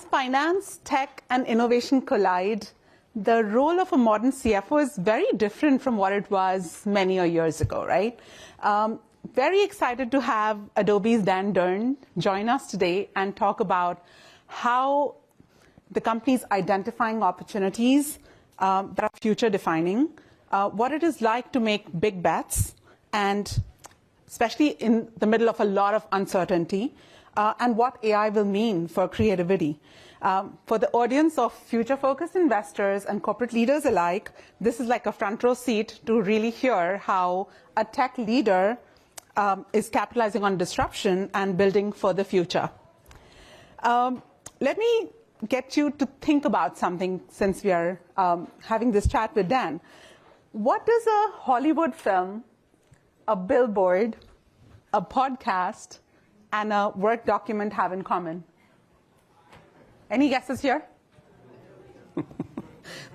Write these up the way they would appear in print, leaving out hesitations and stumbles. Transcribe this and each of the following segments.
finance, tech, and innovation collide, the role of a modern CFO is very different from what it was many years ago, right? Very excited to have Adobe's Durn join us today and talk about how the company's identifying opportunities that are future defining, what it is like to make big bets, and especially in the middle of a lot of uncertainty, and what AI will mean for creativity. For the audience of future-focused investors and corporate leaders alike, this is like a front row seat to really hear how a tech leader is capitalizing on disruption and building for the future. Let me get you to think about something since we are having this chat with Dan. What does a Hollywood film, a billboard, a podcast, and a Word document have in common? Any guesses here?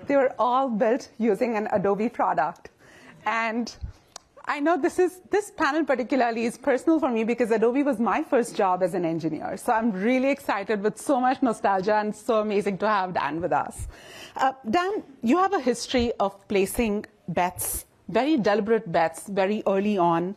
They were all built using an Adobe product. And I know this panel particularly is personal for me because Adobe was my first job as an engineer. So I'm really excited with so much nostalgia and so amazing to have Dan with us. Dan, you have a history of placing bets, very deliberate bets, very early on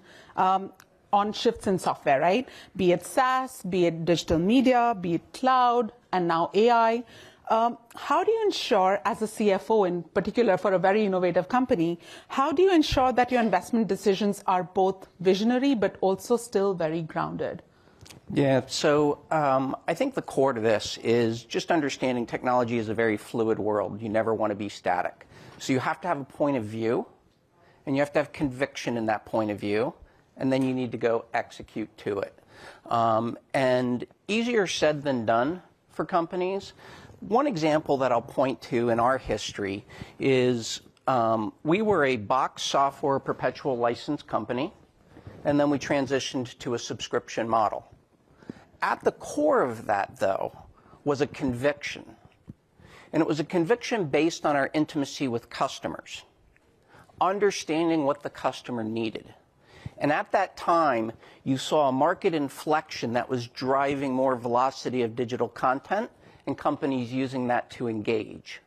shifts in software, right? Be it SaaS, be it digital media, be it cloud, and now AI. How do you ensure, as a CFO in particular for a very innovative company, how do you ensure that your investment decisions are both visionary but also still very grounded? Yeah, so I think the core to this is just understanding technology is a very fluid world. You never want to be static. So you have to have a point of view, and you have to have conviction in that point of view, and then you need to go execute to it. And easier said than done for companies. One example that I'll point to in our history is we were a box software perpetual license company, and then we transitioned to a subscription model. At the core of that, though, was a conviction. And it was a conviction based on our intimacy with customers, understanding what the customer needed. And at that time, you saw a market inflection that was driving more velocity of digital content and companies using that to engage.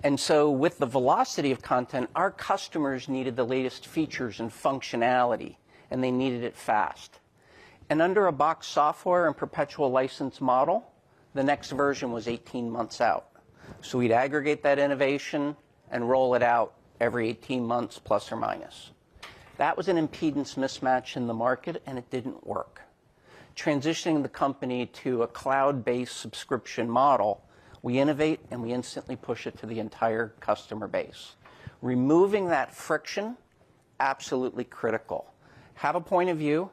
And so with the velocity of content, our customers needed the latest features and functionality, and they needed it fast. And under a box software and perpetual license model, the next version was 18 months out. So we'd aggregate that innovation and roll it out every 18 months plus or minus. That was an impedance mismatch in the market, and it didn't work. Transitioning the company to a cloud-based subscription model, we innovate and we instantly push it to the entire customer base. Removing that friction, absolutely critical. Have a point of view,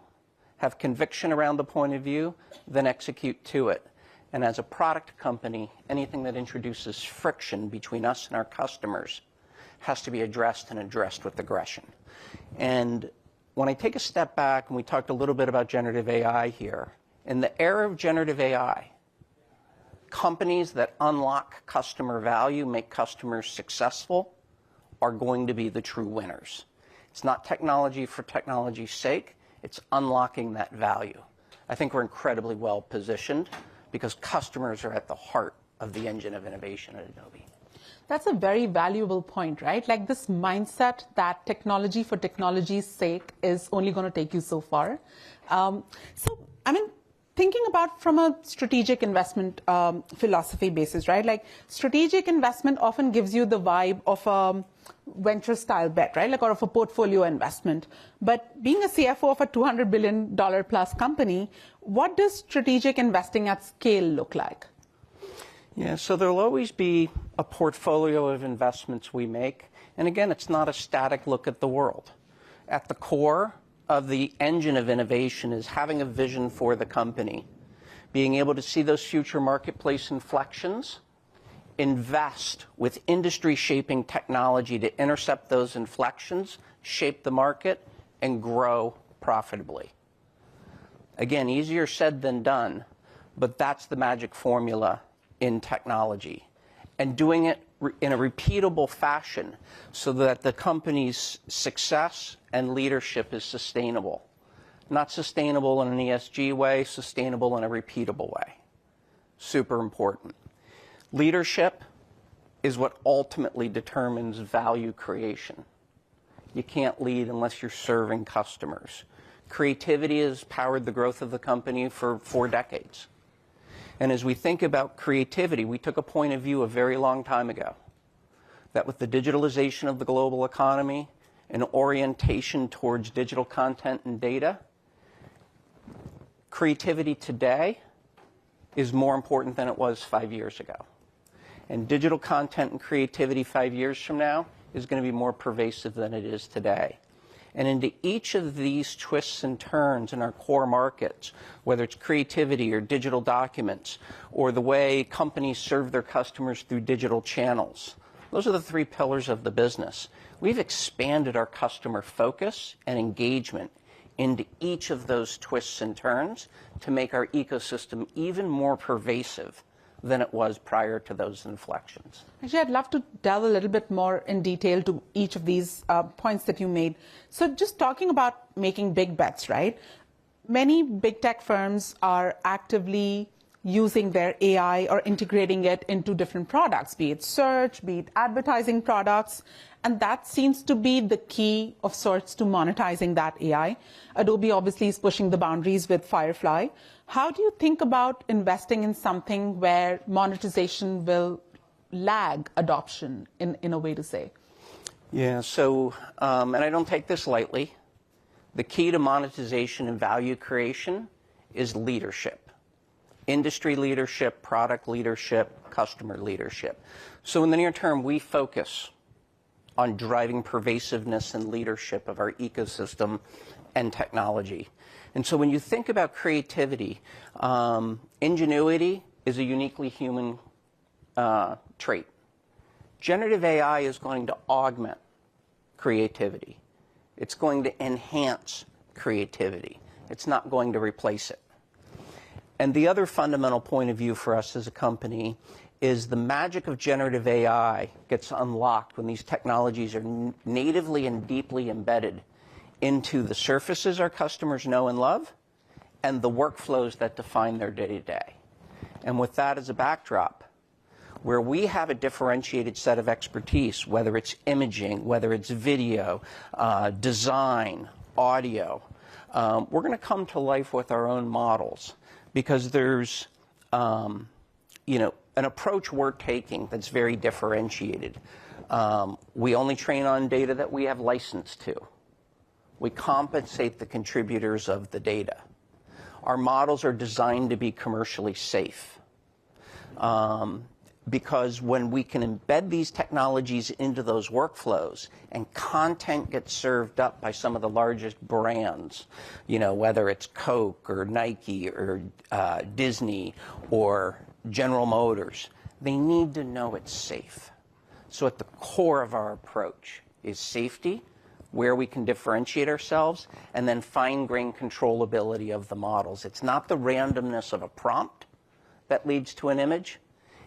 have conviction around the point of view, then execute to it. And as a product company, anything that introduces friction between us and our customers has to be addressed and addressed with aggression. And when I take a step back, and we talked a little bit about generative AI here, in the era of generative AI, companies that unlock customer value, make customers successful, are going to be the true winners. It's not technology for technology's sake, it's unlocking that value. I think we're incredibly well positioned because customers are at the heart of the engine of innovation at Adobe. That's a very valuable point, right? Like this mindset that technology for technology's sake is only going to take you so far. Thinking about from a strategic investment philosophy basis, right? Like strategic investment often gives you the vibe of a venture style bet, right? Like, or of a portfolio investment. But being a CFO of a $200 billion plus company, what does strategic investing at scale look like? Yeah, so there'll always be a portfolio of investments we make. And again, it's not a static look at the world. At the core of the engine of innovation is having a vision for the company, being able to see those future marketplace inflections, invest with industry-shaping technology to intercept those inflections, shape the market, and grow profitably. Again, easier said than done, but that's the magic formula in technology, and doing it in a repeatable fashion so that the company's success and leadership is sustainable. Not sustainable in an ESG way, sustainable in a repeatable way. super important. Leadership is what ultimately determines value creation. You can't lead unless you're serving customers. Creativity has powered the growth of the company for 4 decades. And as we think about creativity, we took a point of view a very long time ago that with the digitalization of the global economy and orientation towards digital content and data, creativity today is more important than it was 5 years ago. And digital content and creativity 5 years from now is going to be more pervasive than it is today. And into each of these twists and turns in our core markets, whether it's creativity or digital documents, or the way companies serve their customers through digital channels, those are the 3 pillars of the business. We've expanded our customer focus and engagement into each of those twists and turns to make our ecosystem even more pervasive than it was prior to those inflections. Actually, I'd love to delve a little bit more in detail to each of these points that you made. So just talking about making big bets, right? Many big tech firms are actively using their AI or integrating it into different products, be it search, be it advertising products. And that seems to be the key of sorts to monetizing that AI. Adobe obviously is pushing the boundaries with Firefly. How do you think about investing in something where monetization will lag adoption, in a way to say? Yeah, so, and I don't take this lightly, the key to monetization and value creation is leadership. Industry leadership, product leadership, customer leadership. So in the near term, we focus on driving pervasiveness and leadership of our ecosystem and technology. And so when you think about creativity, ingenuity is a uniquely human trait. Generative AI is going to augment creativity. It's going to enhance creativity. It's not going to replace it. And the other fundamental point of view for us as a company is the magic of generative AI gets unlocked when these technologies are natively and deeply embedded into the surfaces our customers know and love and the workflows that define their day-to-day. And with that as a backdrop, where we have a differentiated set of expertise, whether it's imaging, whether it's video, design, audio, we're going to come to life with our own models because there's, an approach we're taking that's very differentiated. We only train on data that we have license to. We compensate the contributors of the data. Our models are designed to be commercially safe. Because when we can embed these technologies into those workflows and content gets served up by some of the largest brands, whether it's Coke or Nike or Disney or General Motors, they need to know it's safe. So at the core of our approach is safety, where we can differentiate ourselves, and then fine-grained controllability of the models. It's not the randomness of a prompt that leads to an image.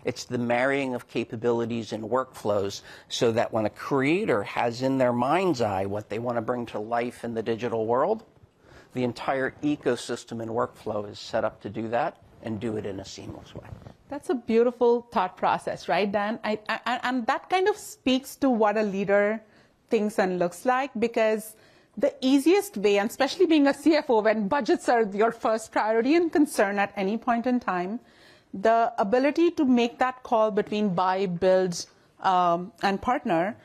It's the marrying of capabilities and workflows so that when a creator has in their mind's eye what they want to bring to life in the digital world, the entire ecosystem and workflow is set up to do that and do it in a seamless way. That's a beautiful thought process, right, Dan? And that kind of speaks to what a leader thinks and looks like, because the easiest way, and especially being a CFO when budgets are your first priority and concern at any point in time, the ability to make that call between buy, build, and partner,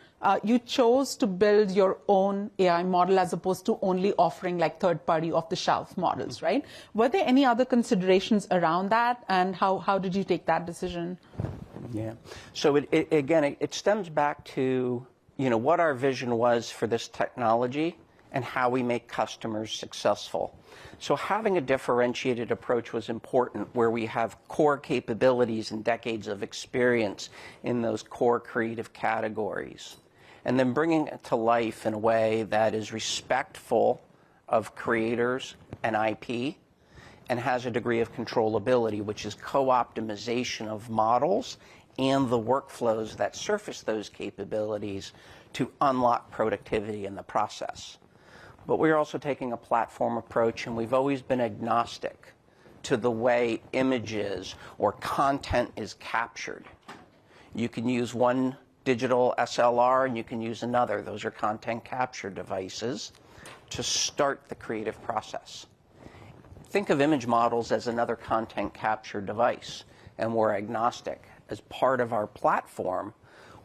you chose to build your own AI model as opposed to only offering like third-party off-the-shelf models, right? Were there any other considerations around that, and how did you take that decision? Yeah. So it stems back to what our vision was for this technology and how we make customers successful. So having a differentiated approach was important, where we have core capabilities and decades of experience in those core creative categories, and then bringing it to life in a way that is respectful of creators and IP and has a degree of controllability, which is co-optimization of models and the workflows that surface those capabilities to unlock productivity in the process. But we're also taking a platform approach, and we've always been agnostic to the way images or content is captured. You can use one digital SLR and you can use another. Those are content capture devices to start the creative process. Think of image models as another content capture device, and we're agnostic. As part of our platform,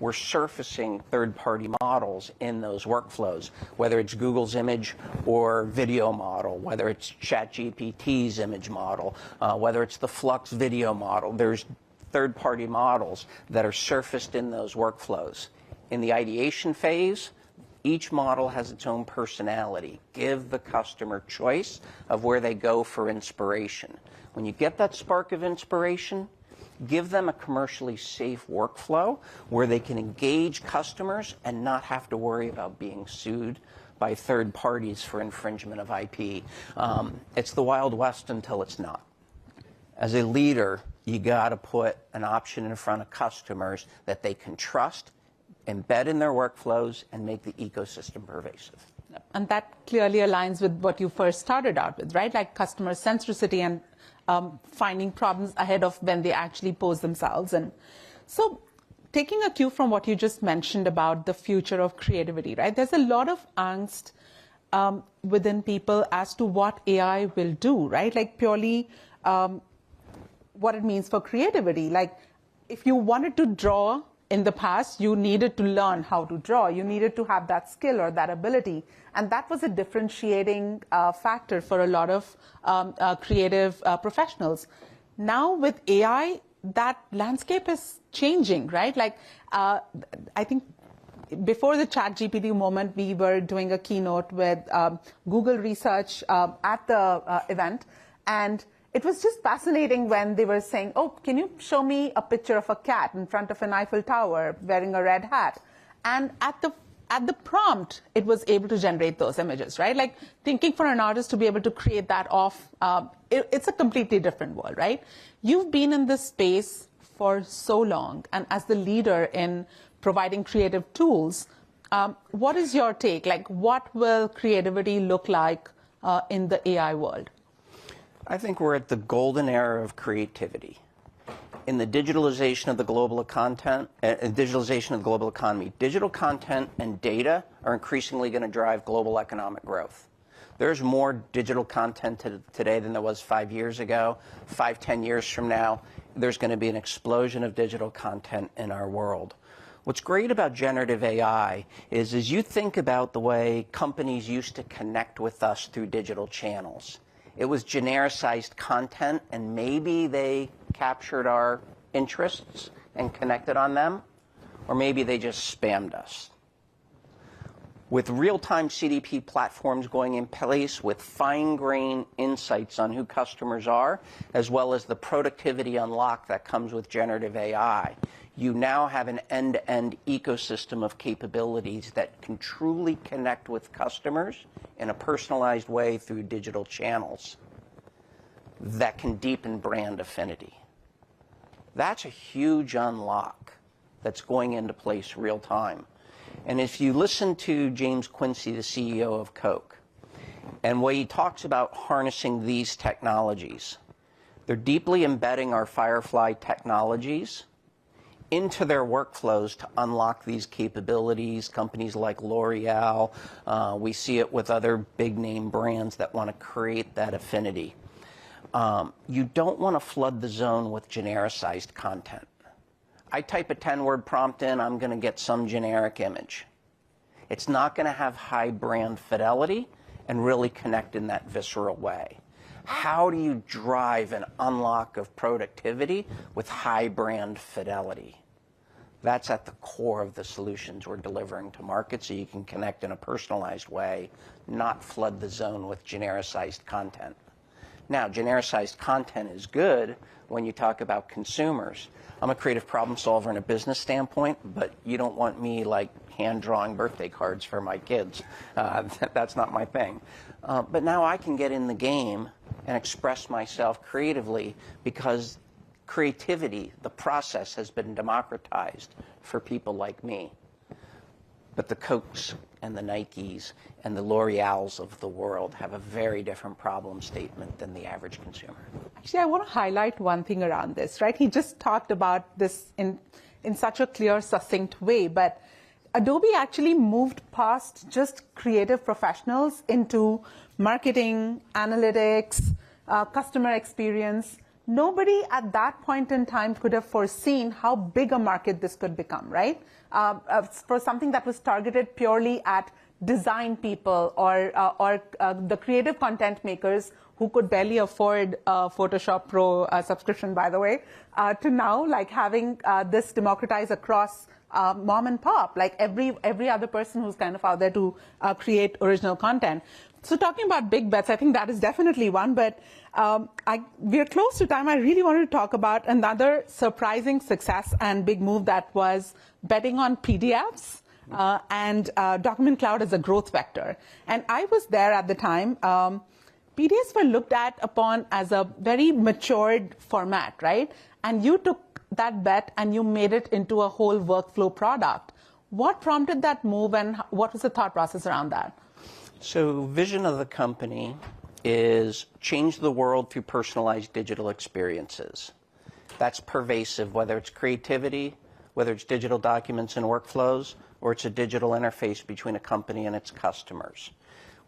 we're surfacing third-party models in those workflows, whether it's Google's image or video model, whether it's ChatGPT's image model, whether it's the Flux video model. There's third-party models that are surfaced in those workflows. In the ideation phase, each model has its own personality. Give the customer choice of where they go for inspiration. When you get that spark of inspiration, give them a commercially safe workflow where they can engage customers and not have to worry about being sued by third parties for infringement of IP. It's the Wild West until it's not. As a leader, you got to put an option in front of customers that they can trust, embed in their workflows, and make the ecosystem pervasive. And that clearly aligns with what you first started out with, right? Like customer centricity and finding problems ahead of when they actually pose themselves. And so taking a cue from what you just mentioned about the future of creativity, right? There's a lot of angst within people as to what AI will do, right? Like purely what it means for creativity. Like if you wanted to draw in the past, you needed to learn how to draw. You needed to have that skill or that ability. And that was a differentiating factor for a lot of creative professionals. Now with AI, that landscape is changing, right? Like I think before the ChatGPT moment, we were doing a keynote with Google Research at the event. And it was just fascinating when they were saying, oh, can you show me a picture of a cat in front of an Eiffel Tower wearing a red hat? And at the prompt, it was able to generate those images, right? Like thinking for an artist to be able to create that off, it's a completely different world, right? You've been in this space for so long, and as the leader in providing creative tools, what is your take? Like, what will creativity look like in the AI world? I think we're at the golden era of creativity. In the digitalization of the global digitalization of the global economy, digital content and data are increasingly going to drive global economic growth. There's more digital content today than there was 5 years ago. 5, 10 years from now, there's going to be an explosion of digital content in our world. What's great about generative AI is as you think about the way companies used to connect with us through digital channels, it was genericized content, and maybe they captured our interests and connected on them, or maybe they just spammed us. With real-time CDP platforms going in place with fine-grained insights on who customers are, as well as the productivity unlock that comes with generative AI, you now have an end-to-end ecosystem of capabilities that can truly connect with customers in a personalized way through digital channels that can deepen brand affinity. That's a huge unlock that's going into place real time. And if you listen to James Quincy, the CEO of Coke, and when he talks about harnessing these technologies, they're deeply embedding our Firefly technologies into their workflows to unlock these capabilities. Companies like L'Oreal, we see it with other big name brands that want to create that affinity. You don't want to flood the zone with genericized content. I type a 10-word prompt in, I'm going to get some generic image. It's not going to have high brand fidelity and really connect in that visceral way. How do you drive an unlock of productivity with high brand fidelity? That's at the core of the solutions we're delivering to market, so you can connect in a personalized way, not flood the zone with genericized content. Now, genericized content is good when you talk about consumers. I'm a creative problem solver in a business standpoint, but you don't want me like hand-drawing birthday cards for my kids. That's not my thing. But now I can get in the game and express myself creatively because creativity, the process, has been democratized for people like me. But the Cokes and the Nikes and the L'Oreals of the world have a very different problem statement than the average consumer. Actually, I want to highlight one thing around this, right? He just talked about this in such a clear, succinct way, but Adobe actually moved past just creative professionals into marketing, analytics, customer experience. Nobody at that point in time could have foreseen how big a market this could become, right? For something that was targeted purely at design people or the creative content makers who could barely afford Photoshop Pro subscription, by the way, to now like having this democratized across mom and pop, like every other person who's kind of out there to create original content. So talking about big bets, I think that is definitely one, but we're close to time. I really wanted to talk about another surprising success and big move that was betting on PDFs and Document Cloud as a growth vector. And I was there at the time. PDFs were looked at upon as a very matured format, right? And you took that bet and you made it into a whole workflow product. What prompted that move and what was the thought process around that? So vision of the company is change the world through personalized digital experiences. That's pervasive, whether it's creativity, whether it's digital documents and workflows, or it's a digital interface between a company and its customers.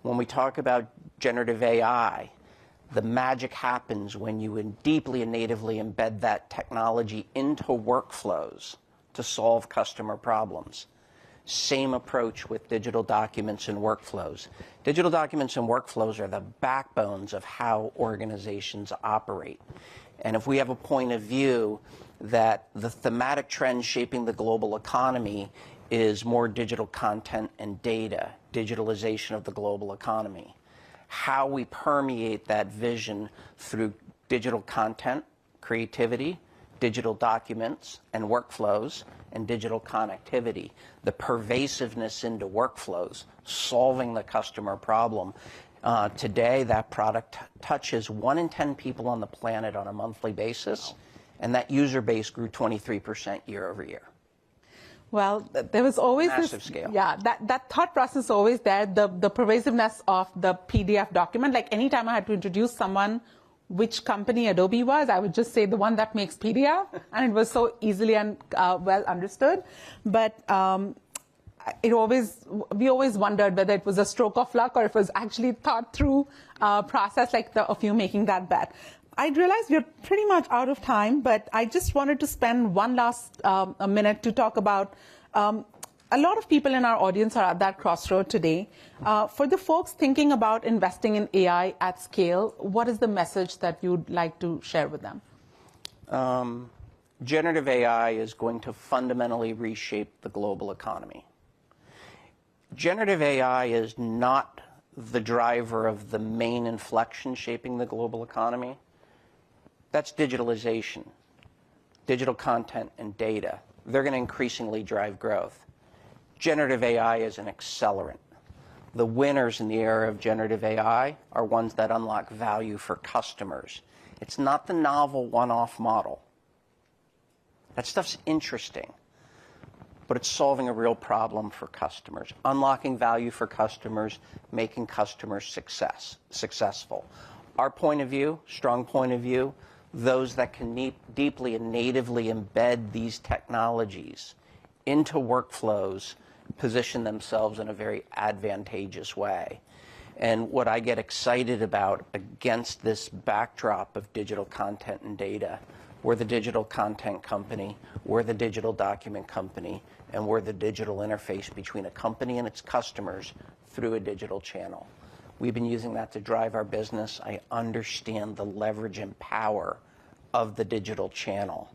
When we talk about generative AI, the magic happens when you deeply and natively embed that technology into workflows to solve customer problems. Same approach with digital documents and workflows. Digital documents and workflows are the backbones of how organizations operate. And if we have a point of view that the thematic trend shaping the global economy is more digital content and data, digitalization of the global economy, how we permeate that vision through digital content, creativity, digital documents and workflows, and digital connectivity, the pervasiveness into workflows, solving the customer problem. Today, that product touches 1 in 10 people on the planet on a monthly basis, and that user base grew 23% year over year. Well, there was always massive this scale. Yeah, that thought process always there, the pervasiveness of the PDF document. Like anytime I had to introduce someone which company Adobe was, I would just say the one that makes PDF, and it was so easily and well understood. But we always wondered whether it was a stroke of luck or if it was actually thought through process like of you making that bet. I realize we're pretty much out of time, but I just wanted to spend one last a minute to talk about a lot of people in our audience are at that crossroad today. For the folks thinking about investing in AI at scale, what is the message that you'd like to share with them? Generative AI is going to fundamentally reshape the global economy. Generative AI is not the driver of the main inflection shaping the global economy. That's digitalization, digital content and data. They're going to increasingly drive growth. Generative AI is an accelerant. The winners in the era of generative AI are ones that unlock value for customers. It's not the novel one-off model. That stuff's interesting, but it's solving a real problem for customers, unlocking value for customers, making customers successful. Our point of view, strong point of view, those that can deeply and natively embed these technologies into workflows position themselves in a very advantageous way. And what I get excited about against this backdrop of digital content and data, we're the digital content company, we're the digital document company, and we're the digital interface between a company and its customers through a digital channel. We've been using that to drive our business. I understand the leverage and power of the digital channel.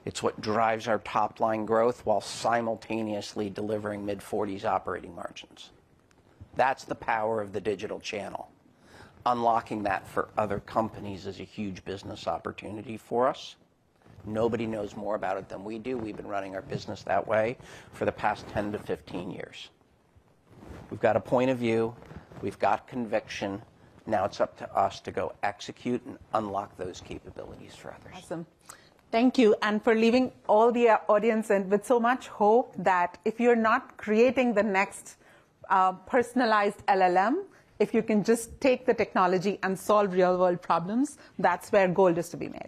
It's what drives our top line growth while simultaneously delivering mid-40s operating margins. That's the power of the digital channel. Unlocking that for other companies is a huge business opportunity for us. Nobody knows more about it than we do. We've been running our business that way for the past 10 to 15 years. We've got a point of view. We've got conviction. Now it's up to us to go execute and unlock those capabilities for others. Awesome. Thank you, and for leaving all the audience in with so much hope that if you're not creating the next personalized LLM, if you can just take the technology and solve real-world problems, that's where gold is to be made.